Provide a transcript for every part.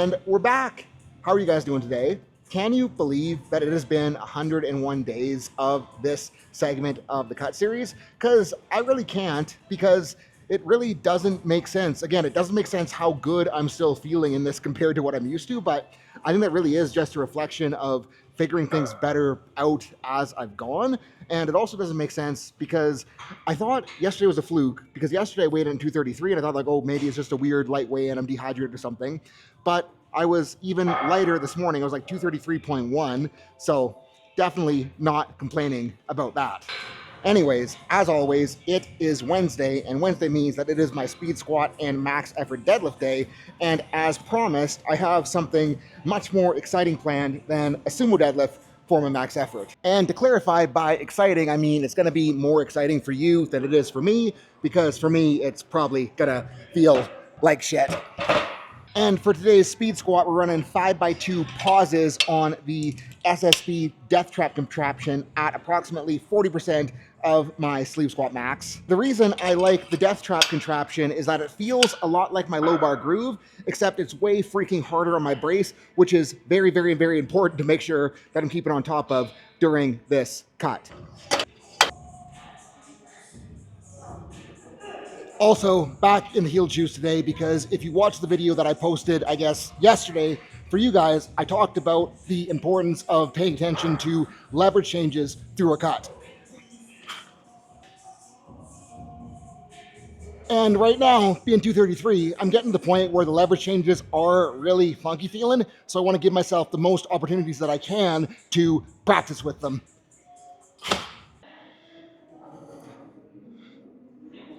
And we're back. How are you guys doing today? Can you believe that it has been 101 days of this segment of the Cut series? Because I really can't, because it really doesn't make sense. Again, it doesn't make sense how good I'm still feeling in this compared to what I'm used to, but I think that really is just a reflection of figuring things better out as I've gone. And it also doesn't make sense because I thought yesterday was a fluke, because yesterday I weighed in 233 and I thought like, oh, maybe it's just a weird light weigh and I'm dehydrated or something. But I was even lighter this morning. I was like 233.1. So definitely not complaining about that. Anyways, as always, it is Wednesday, and Wednesday means that it is my speed squat and max effort deadlift day. And as promised, I have something much more exciting planned than a sumo deadlift for my max effort. And to clarify, by exciting, I mean it's gonna be more exciting for you than it is for me, because for me, it's probably gonna feel like shit. And for today's speed squat, we're running 5x2 pauses on the SSB death trap contraption at approximately 40% of my sleeve squat max. The reason I like the death trap contraption is that it feels a lot like my low bar groove, except it's way freaking harder on my brace, which is very, very, very important to make sure that I'm keeping on top of during this cut. Also, back in the heel juice today, because if you watch the video that I posted, I guess, yesterday, for you guys, I talked about the importance of paying attention to leverage changes through a cut. And right now, being 233, I'm getting to the point where the leverage changes are really funky feeling, so I want to give myself the most opportunities that I can to practice with them.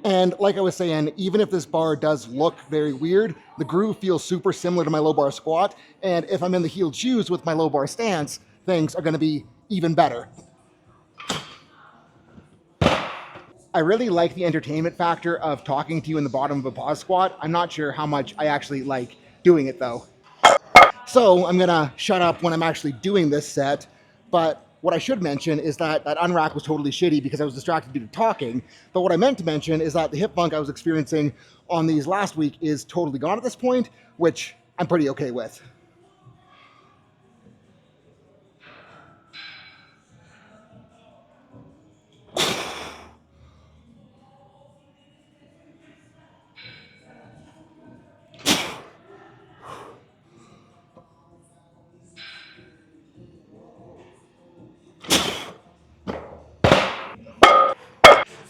And like I was saying, even if this bar does look very weird, the groove feels super similar to my low bar squat. And if I'm in the heeled shoes with my low bar stance, things are gonna be even better. I really like the entertainment factor of talking to you in the bottom of a pause squat. I'm not sure how much I actually like doing it though. So I'm gonna shut up when I'm actually doing this set, but what I should mention is that that unrack was totally shitty because I was distracted due to talking. But what I meant to mention is that the hip funk I was experiencing on these last week is totally gone at this point, which I'm pretty okay with.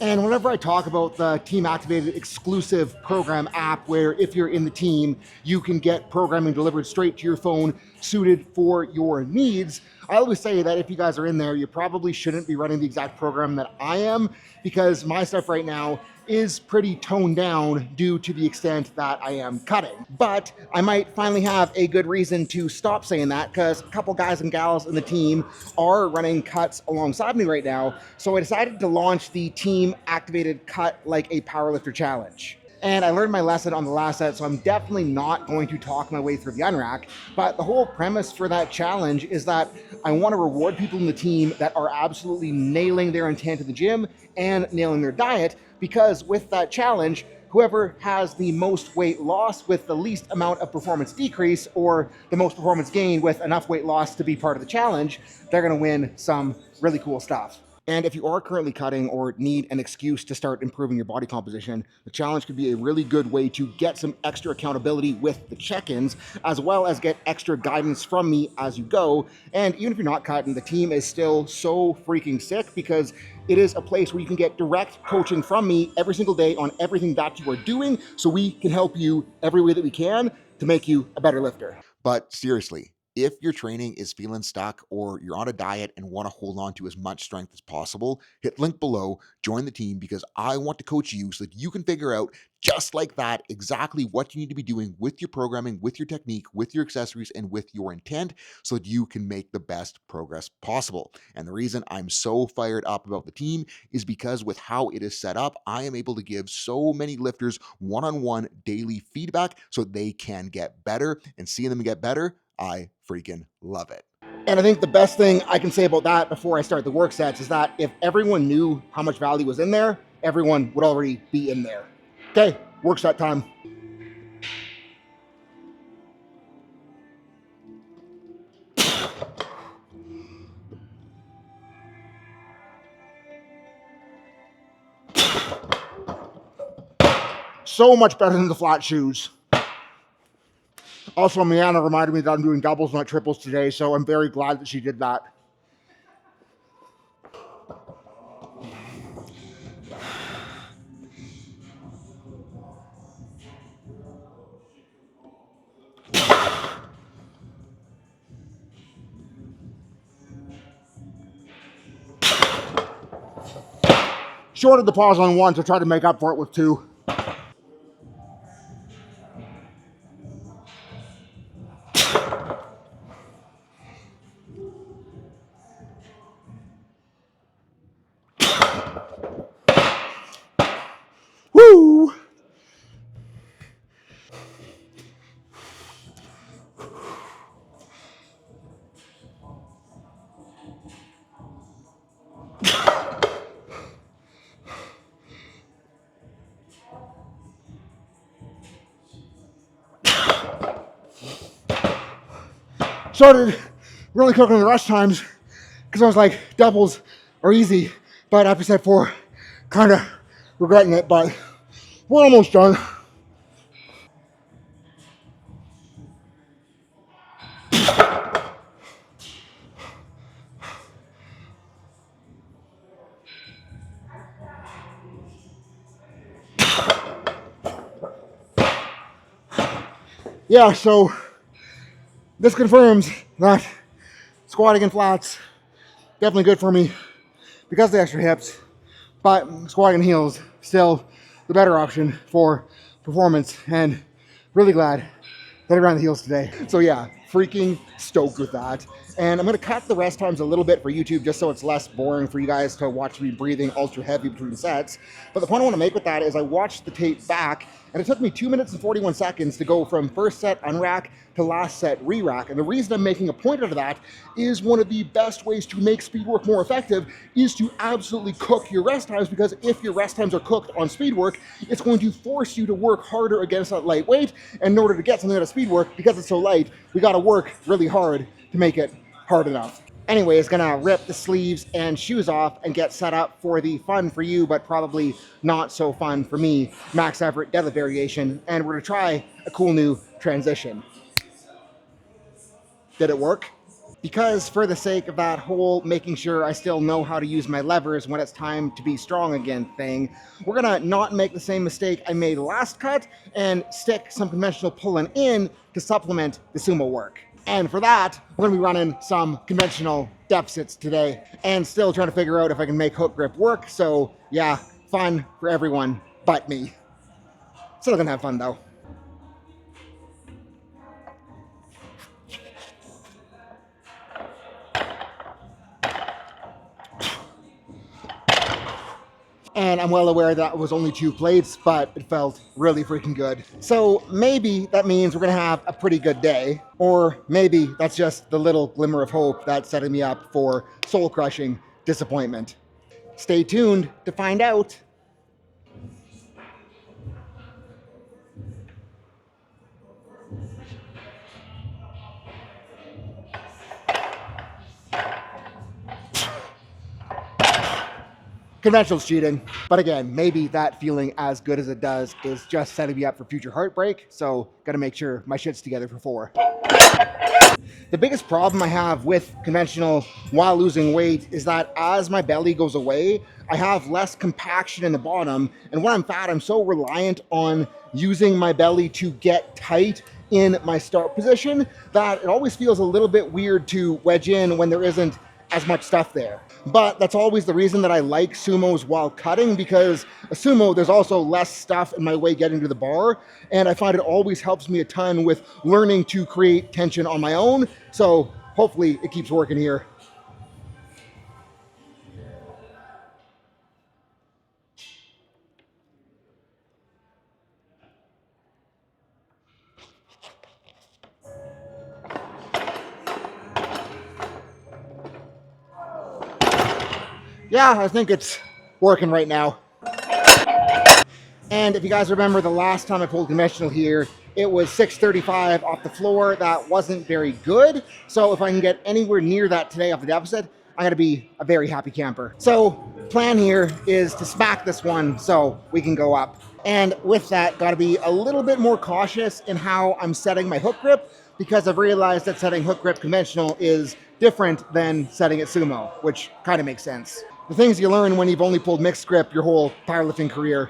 And whenever I talk about the team activated exclusive program app, where if you're in the team, you can get programming delivered straight to your phone suited for your needs, I always say that if you guys are in there, you probably shouldn't be running the exact program that I am, because my stuff right now is pretty toned down due to the extent that I am cutting. But I might finally have a good reason to stop saying that, because a couple guys and gals in the team are running cuts alongside me right now. So I decided to launch the team activated cut like a powerlifter challenge. And I learned my lesson on the last set, so I'm definitely not going to talk my way through the unrack. But the whole premise for that challenge is that I want to reward people in the team that are absolutely nailing their intent in the gym and nailing their diet, because with that challenge, whoever has the most weight loss with the least amount of performance decrease, or the most performance gain with enough weight loss to be part of the challenge, they're going to win some really cool stuff. And if you are currently cutting or need an excuse to start improving your body composition, the challenge could be a really good way to get some extra accountability with the check-ins, as well as get extra guidance from me as you go. And even if you're not cutting, the team is still so freaking sick, because it is a place where you can get direct coaching from me every single day on everything that you are doing, so we can help you every way that we can to make you a better lifter. But seriously, if your training is feeling stuck or you're on a diet and want to hold on to as much strength as possible, hit link below, join the team, because I want to coach you so that you can figure out just like that exactly what you need to be doing with your programming, with your technique, with your accessories, and with your intent, so that you can make the best progress possible. And the reason I'm so fired up about the team is because with how it is set up, I am able to give so many lifters one-on-one daily feedback so they can get better, and seeing them get better, I freaking love it. And I think the best thing I can say about that before I start the work sets is that if everyone knew how much value was in there, everyone would already be in there. Okay, work set time. So much better than the flat shoes. Also, Miana reminded me that I'm doing doubles, not triples today, so I'm very glad that she did that. Shorted the pause on one to try to make up for it with two. Woo! Started really cooking the rush times because I was like, doubles are easy, but after set 4, kind of regretting it, but we're almost done. Yeah, so this confirms that squatting in flats, definitely good for me because of the extra hips, but squatting in heels, still the better option for performance, and really glad that I ran the heels today. So yeah, freaking stoked with that. And I'm gonna cut the rest times a little bit for YouTube just so it's less boring for you guys to watch me breathing ultra heavy between sets. But the point I wanna make with that is I watched the tape back and it took me 2 minutes and 41 seconds to go from first set unrack to last set re-rack. And the reason I'm making a point out of that is one of the best ways to make speed work more effective is to absolutely cook your rest times, because if your rest times are cooked on speed work, it's going to force you to work harder against that light weight. And in order to get something out of speed work, because it's so light, we gotta work really hard to make it hard enough. Anyways, gonna rip the sleeves and shoes off and get set up for the fun for you, but probably not so fun for me, max effort deadlift variation. And we're gonna try a cool new transition. Did it work? Because for the sake of that whole making sure I still know how to use my levers when it's time to be strong again thing, we're gonna not make the same mistake I made last cut and stick some conventional pulling in to supplement the sumo work. And for that, we're gonna be running some conventional deficits today and still trying to figure out if I can make hook grip work. So yeah, fun for everyone but me. Still gonna have fun though. And I'm well aware that was only 2 plates, but it felt really freaking good. So maybe that means we're gonna have a pretty good day, or maybe that's just the little glimmer of hope that's setting me up for soul-crushing disappointment. Stay tuned to find out. Conventional's cheating, but again, maybe that feeling as good as it does is just setting me up for future heartbreak, so gotta make sure my shit's together for 4. The biggest problem I have with conventional while losing weight is that as my belly goes away, I have less compaction in the bottom. And when I'm fat, I'm so reliant on using my belly to get tight in my start position that it always feels a little bit weird to wedge in when there isn't as much stuff there. But that's always the reason that I like sumos while cutting, because a sumo, there's also less stuff in my way getting to the bar, and I find it always helps me a ton with learning to create tension on my own. So hopefully it keeps working here. Yeah, I think it's working right now. And if you guys remember the last time I pulled conventional here, it was 635 off the floor. That wasn't very good. So if I can get anywhere near that today off the deficit, I'm gonna be a very happy camper. So plan here is to smack this one so we can go up. And with that, got to be a little bit more cautious in how I'm setting my hook grip because I've realized that setting hook grip conventional is different than setting it sumo, which kind of makes sense. The things you learn when you've only pulled mixed grip your whole powerlifting career.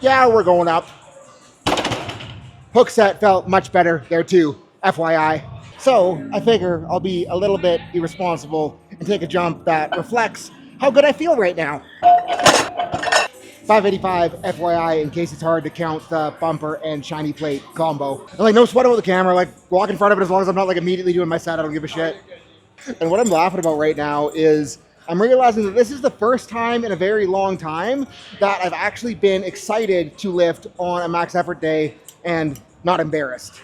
Yeah, we're going up. Hook set felt much better there too, FYI. So I figure I'll be a little bit irresponsible and take a jump that reflects how good I feel right now. 585 FYI in case it's hard to count the bumper and shiny plate combo. And like no sweat over the camera, like walk in front of it as long as I'm not like immediately doing my set, I don't give a shit. And what I'm laughing about right now is I'm realizing that this is the first time in a very long time that I've actually been excited to lift on a max effort day and not embarrassed.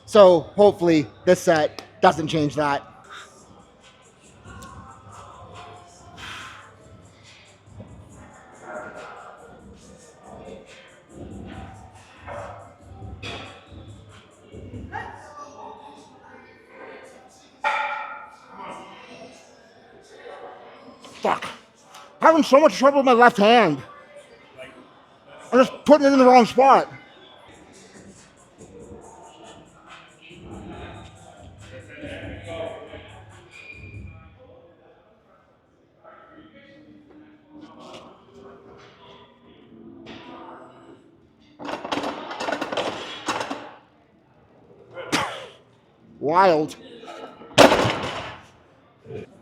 So hopefully this set doesn't change that. Fuck. Having so much trouble with my left hand. I'm just putting it in the wrong spot. Wild.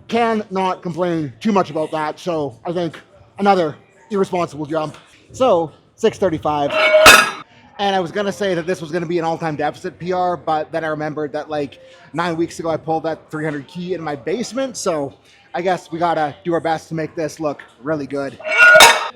Cannot complain too much about that, so I think another irresponsible jump. So, 635. And I was gonna say that this was gonna be an all-time deficit PR, but then I remembered that like 9 weeks ago I pulled that 300 key in my basement, so I guess we gotta do our best to make this look really good.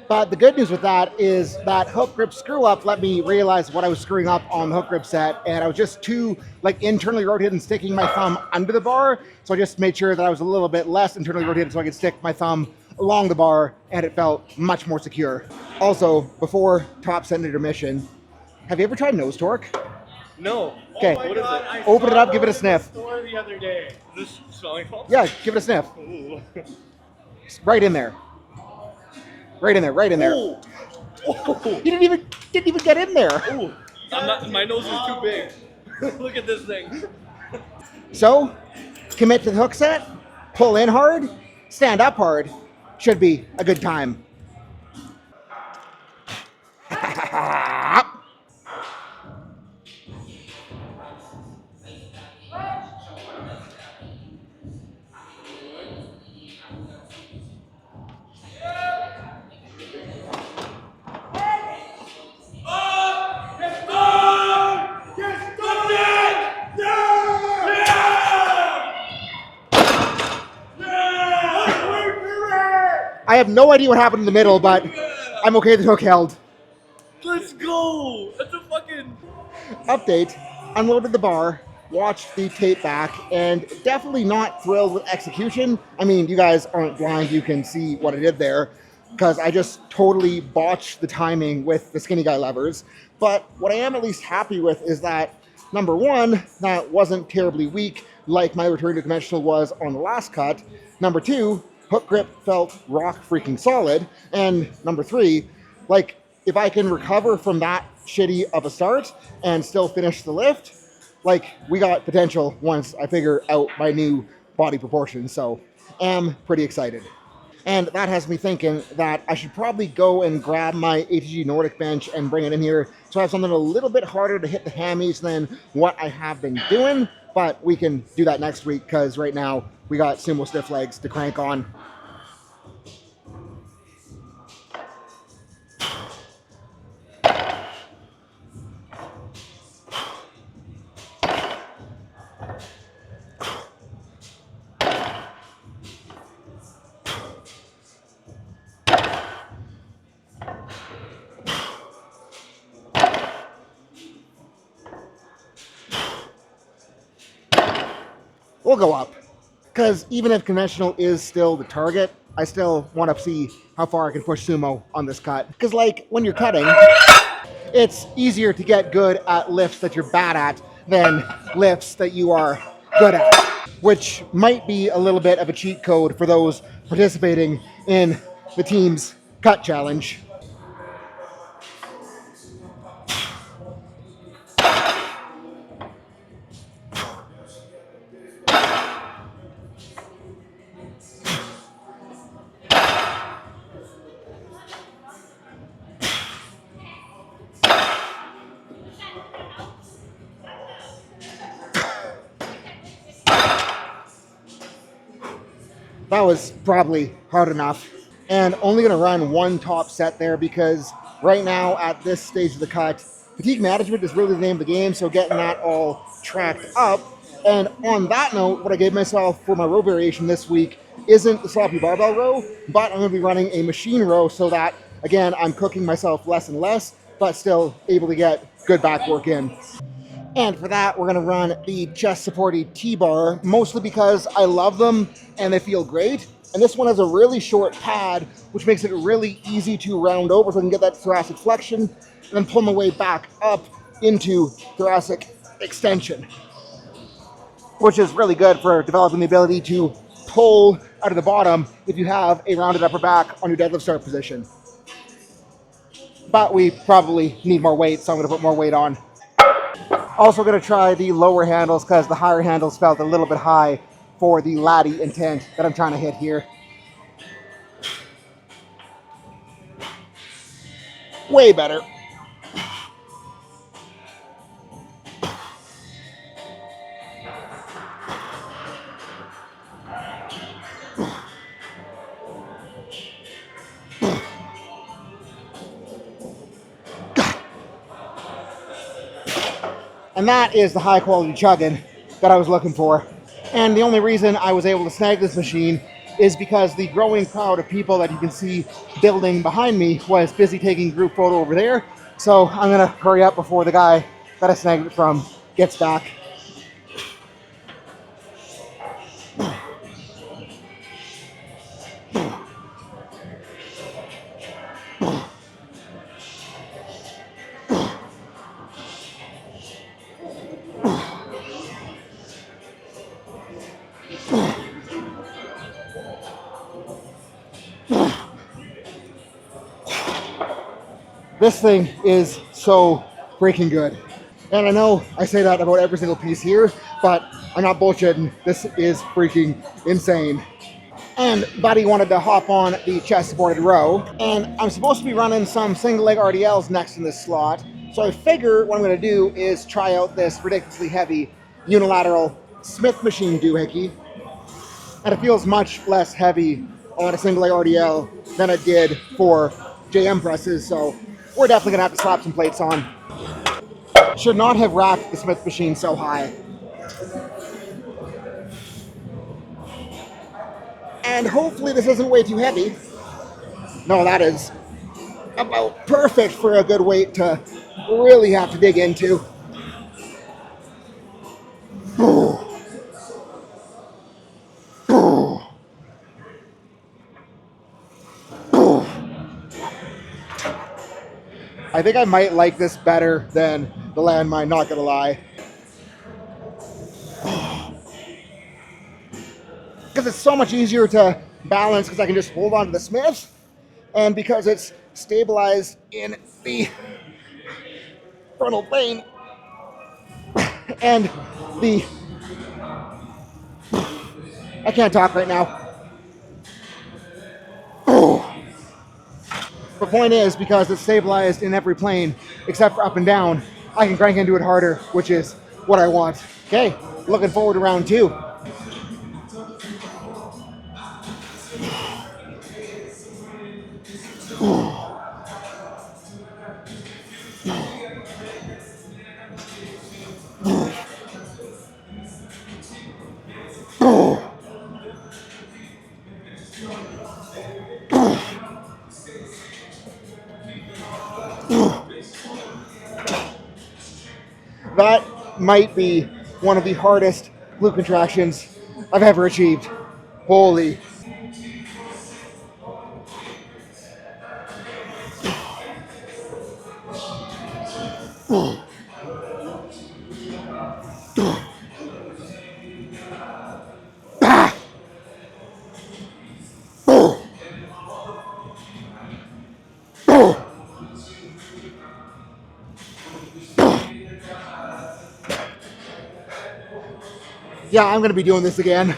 But the good news with that is that hook grip screw up let me realize what I was screwing up on the hook grip set, and I was just too like internally rotated and sticking my thumb under the bar. So I just made sure that I was a little bit less internally rotated so I could stick my thumb along the bar, and it felt much more secure. Also, before top set intermission, have you ever tried nose torque? No. Okay. Oh what is it? Open it up, give it a sniff. Store the other day. Is this smelling salts? Yeah, give it a sniff. Ooh. Right in there. Right in there. Right in there. Ooh. Oh. You didn't even get in there. Ooh. My nose is too big. Look at this thing. So, commit to the hook set, pull in hard, stand up hard. Should be a good time. I have no idea what happened in the middle, but I'm okay the hook held. Let's go! That's a fucking... Update, unloaded the bar, watched the tape back, and definitely not thrilled with execution. I mean, you guys aren't blind, you can see what I did there, because I just totally botched the timing with the skinny guy levers. But what I am at least happy with is that, number one, that wasn't terribly weak like my return to conventional was on the last cut. Number two, hook grip felt rock freaking solid. And number three, like, if I can recover from that shitty of a start and still finish the lift, like, we got potential once I figure out my new body proportions. So, am pretty excited. And that has me thinking that I should probably go and grab my ATG Nordic bench and bring it in here so I have something a little bit harder to hit the hammies than what I have been doing. But we can do that next week because right now we got sumo stiff legs to crank on. We'll go up. Because even if conventional is still the target, I still want to see how far I can push sumo on this cut. Because, like, when you're cutting, it's easier to get good at lifts that you're bad at than lifts that you are good at, which might be a little bit of a cheat code for those participating in the team's cut challenge. That was probably hard enough. And only going to run one top set there because right now at this stage of the cut, fatigue management is really the name of the game, so getting that all tracked up. And on that note, what I gave myself for my row variation this week isn't the sloppy barbell row, but I'm going to be running a machine row so that, again, I'm cooking myself less and less, but still able to get good back work in. And for that, we're gonna run the chest supported T-bar, mostly because I love them and they feel great. And this one has a really short pad, which makes it really easy to round over so I can get that thoracic flexion and then pull my way back up into thoracic extension, which is really good for developing the ability to pull out of the bottom if you have a rounded upper back on your deadlift start position. But we probably need more weight, so I'm gonna put more weight on. Also going to try the lower handles because the higher handles felt a little bit high for the laddie intent that I'm trying to hit here. Way better. And that is the high quality chugging that I was looking for. And the only reason I was able to snag this machine is because the growing crowd of people that you can see building behind me was busy taking a group photo over there. So I'm gonna hurry up before the guy that I snagged it from gets back. This thing is so freaking good. And I know I say that about every single piece here, but I'm not bullshitting. This is freaking insane. And Buddy wanted to hop on the chest supported row. And I'm supposed to be running some single leg RDLs next in this slot. So I figure what I'm gonna do is try out this ridiculously heavy unilateral Smith machine doohickey. And it feels much less heavy on a single leg RDL than it did for JM presses. So we're definitely gonna have to slap some plates on. Should not have racked the Smith machine so high. And hopefully this isn't way too heavy. No, that is about perfect for a good weight to really have to dig into. I think I might like this better than the landmine, not gonna lie. Because it's so much easier to balance because I can just hold on to the Smith, and because it's stabilized in the frontal plane and the... I can't talk right now. The point is, because it's stabilized in every plane except for up and down, I can crank into it harder, which is what I want. Okay, looking forward to round two. That might be one of the hardest glute contractions I've ever achieved. Holy. Yeah, I'm gonna be doing this again.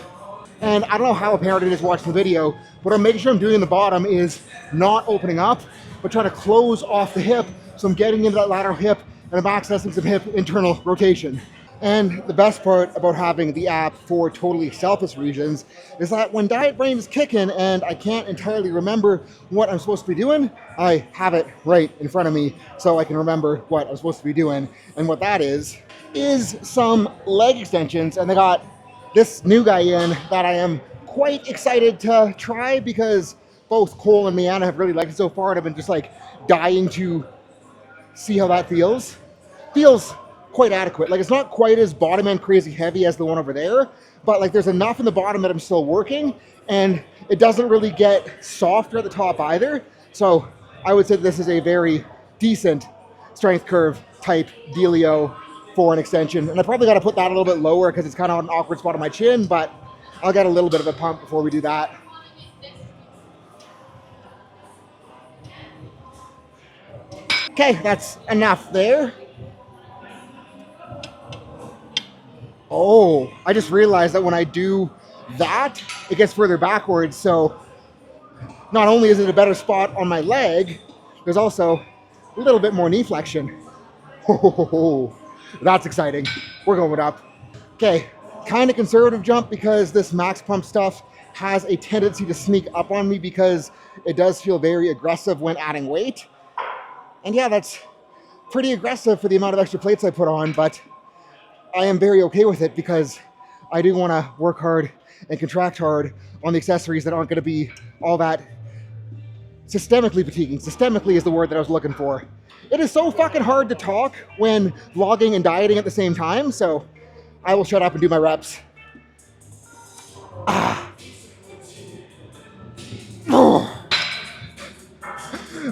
And I don't know how apparent it is watching the video, but I'm making sure I'm doing in the bottom is not opening up, but trying to close off the hip, so I'm getting into that lateral hip and I'm accessing some hip internal rotation. And the best part about having the app for totally selfish reasons is that when diet brain is kicking and I can't entirely remember what I'm supposed to be doing, I have it right in front of me so I can remember what I'm supposed to be doing. And what that is some leg extensions. And they got this new guy in that I am quite excited to try because both Cole and Miana have really liked it so far, and I've been just like dying to see how that feels. Feels quite adequate. Like, it's not quite as bottom end crazy heavy as the one over there, but like there's enough in the bottom that I'm still working, and it doesn't really get softer at the top either. So I would say this is a very decent strength curve type dealio for an extension. And I probably got to put that a little bit lower because it's kind of an awkward spot on my chin, but I'll get a little bit of a pump before we do that. Okay, that's enough there. Oh, I just realized that when I do that, it gets further backwards. So not only is it a better spot on my leg, there's also a little bit more knee flexion. Oh, that's exciting. We're going up. Okay, kind of conservative jump because this max pump stuff has a tendency to sneak up on me because it does feel very aggressive when adding weight. And yeah, that's pretty aggressive for the amount of extra plates I put on, but I am very okay with it because I do want to work hard and contract hard on the accessories that aren't going to be all that systemically fatiguing. Systemically is the word that I was looking for. It is so fucking hard to talk when vlogging and dieting at the same time, so I will shut up and do my reps.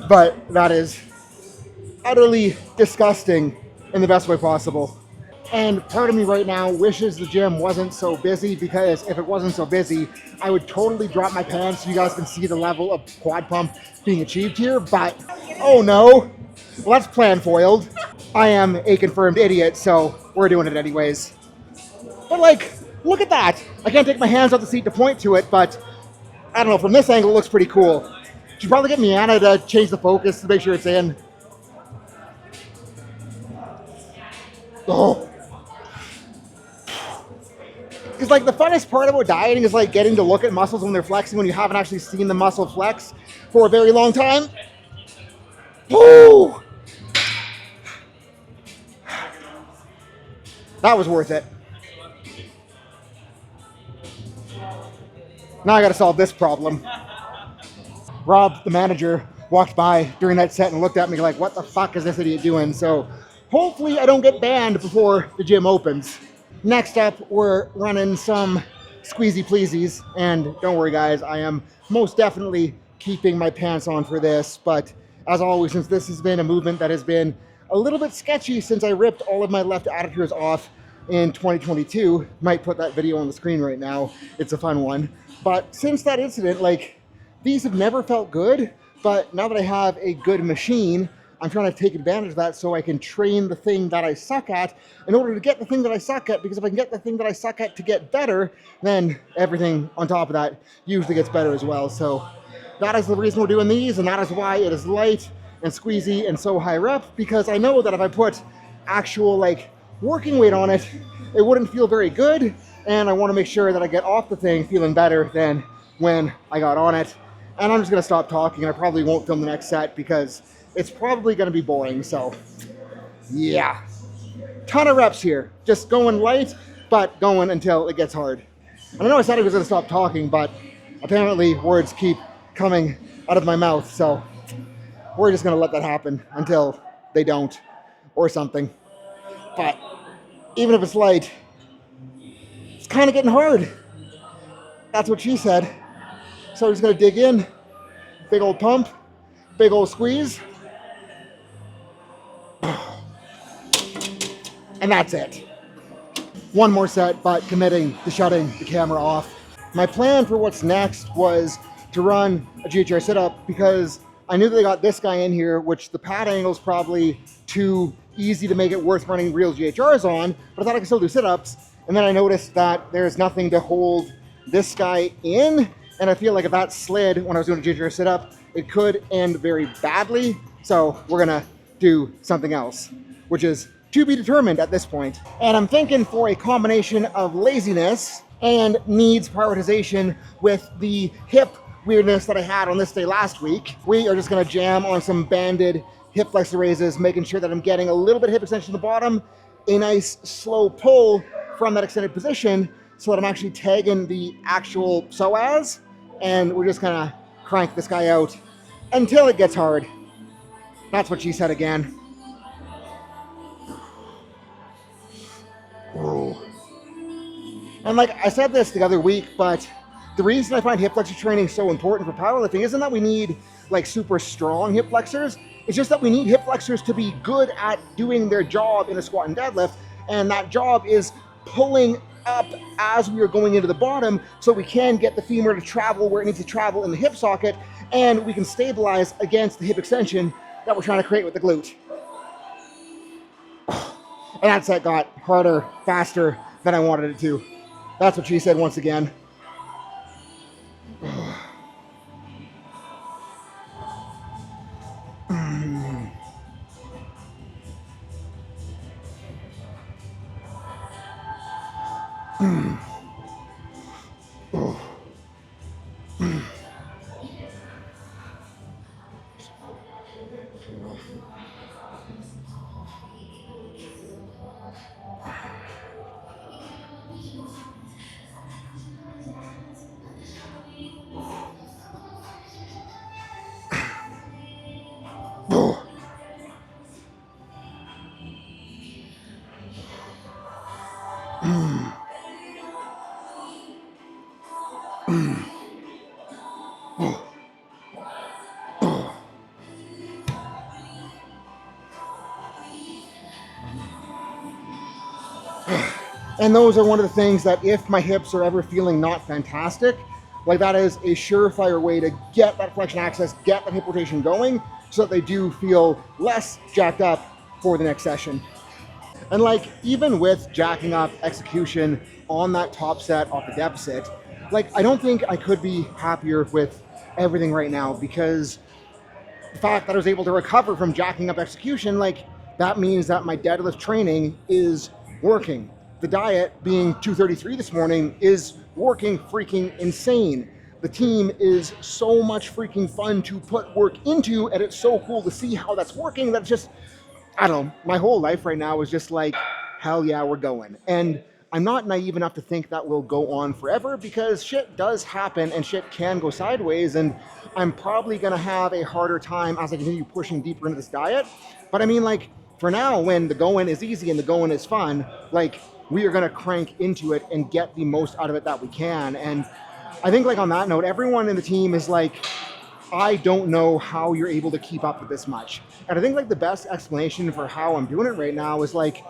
But that is utterly disgusting in the best way possible. And part of me right now wishes the gym wasn't so busy, because if it wasn't so busy, I would totally drop my pants so you guys can see the level of quad pump being achieved here. But, oh no, well, that's plan foiled. I am a confirmed idiot, so we're doing it anyways. But like, look at that. I can't take my hands off the seat to point to it, but I don't know, from this angle it looks pretty cool. Should probably get Miana to change the focus to make sure it's in. Oh. Because like the funnest part about dieting is like getting to look at muscles when they're flexing when you haven't actually seen the muscle flex for a very long time. Woo! That was worth it. Now I gotta solve this problem. Rob, the manager, walked by during that set and looked at me like, what the fuck is this idiot doing? So hopefully I don't get banned before the gym opens. Next up, we're running some squeezy pleasies, and don't worry guys, I am most definitely keeping my pants on for this, but as always, since this has been a movement that has been a little bit sketchy since I ripped all of my left adductors off in 2022, might put that video on the screen right now, it's a fun one, but since that incident, like, these have never felt good, but now that I have a good machine, I'm trying to take advantage of that so I can train the thing that I suck at in order to get the thing that I suck at, because if I can get the thing that I suck at to get better, then everything on top of that usually gets better as well. So that is the reason we're doing these, and that is why it is light and squeezy and so high rep, because I know that if I put actual like working weight on it, it wouldn't feel very good, and I want to make sure that I get off the thing feeling better than when I got on it. And I'm just gonna stop talking, and I probably won't film the next set because it's probably gonna be boring, so yeah. Ton of reps here, just going light, but going until it gets hard. And I know I said I was gonna stop talking, but apparently words keep coming out of my mouth, so we're just gonna let that happen until they don't, or something. But even if it's light, it's kind of getting hard. That's what she said. So we're just gonna dig in, big old pump, big old squeeze. And that's it. One more set, but committing to shutting the camera off. My plan for what's next was to run a GHR sit-up, because I knew that they got this guy in here, which the pad angle is probably too easy to make it worth running real GHRs on, but I thought I could still do sit-ups. And then I noticed that there's nothing to hold this guy in. And I feel like if that slid when I was doing a ginger sit up, it could end very badly. So we're gonna do something else, which is to be determined at this point. And I'm thinking for a combination of laziness and needs prioritization with the hip weirdness that I had on this day last week, we are just gonna jam on some banded hip flexor raises, making sure that I'm getting a little bit of hip extension to the bottom, a nice slow pull from that extended position so that I'm actually tagging the actual psoas, and we're just gonna crank this guy out until it gets hard. That's what she said again. Oh. And like I said this the other week, but the reason I find hip flexor training so important for powerlifting isn't that we need like super strong hip flexors. It's just that we need hip flexors to be good at doing their job in a squat and deadlift. And that job is pulling up as we are going into the bottom so we can get the femur to travel where it needs to travel in the hip socket, and we can stabilize against the hip extension that we're trying to create with the glute. And that set got harder, faster than I wanted it to. That's what she said once again. And those are one of the things that if my hips are ever feeling not fantastic, like that is a surefire way to get that flexion access, get that hip rotation going so that they do feel less jacked up for the next session. And like even with jacking up execution on that top set off the deficit, like I don't think I could be happier with everything right now, because the fact that I was able to recover from jacking up execution, like that means that my deadlift training is working. The diet being 233 this morning is working freaking insane. The team is so much freaking fun to put work into, and it's so cool to see how that's working. That's just, I don't know, my whole life right now is just like, hell yeah, we're going. And I'm not naive enough to think that will go on forever, because shit does happen and shit can go sideways, and I'm probably gonna have a harder time as I continue pushing deeper into this diet. But I mean, like, for now, when the going is easy and the going is fun, like, we are gonna crank into it and get the most out of it that we can. And I think, like, on that note, everyone in the team is like, I don't know how you're able to keep up with this much. And I think like the best explanation for how I'm doing it right now is like,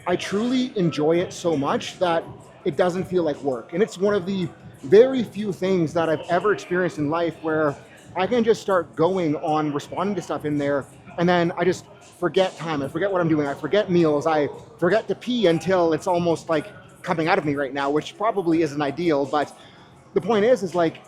I truly enjoy it so much that it doesn't feel like work. And it's one of the very few things that I've ever experienced in life where I can just start going on responding to stuff in there, and then I just forget time, I forget what I'm doing, I forget meals, I forget to pee until it's almost like coming out of me right now, which probably isn't ideal, but the point is like,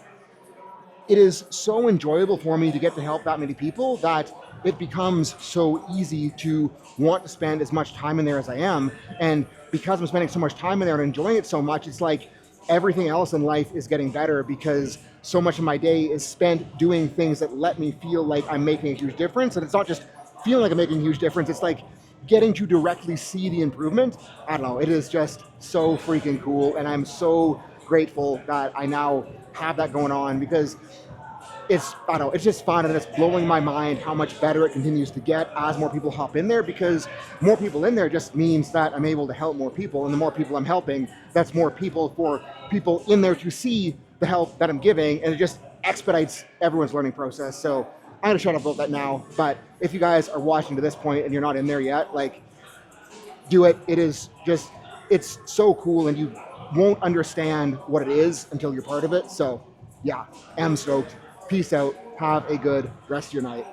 it is so enjoyable for me to get to help that many people that it becomes so easy to want to spend as much time in there as I am. And because I'm spending so much time in there and enjoying it so much, it's like everything else in life is getting better, because so much of my day is spent doing things that let me feel like I'm making a huge difference. And it's not just feeling like I'm making a huge difference, it's like getting to directly see the improvement. I don't know, it is just so freaking cool. And I'm so grateful that I now have that going on, because it's, I don't know, it's just fun, and it's blowing my mind how much better it continues to get as more people hop in there, because more people in there just means that I'm able to help more people, and the more people I'm helping, that's more people for people in there to see the help that I'm giving, and it just expedites everyone's learning process. So I'm gonna shut up about that now, but if you guys are watching to this point and you're not in there yet, like, do it. It is just, it's so cool, and you won't understand what it is until you're part of it. So yeah, I'm stoked. Peace out. Have a good rest of your night.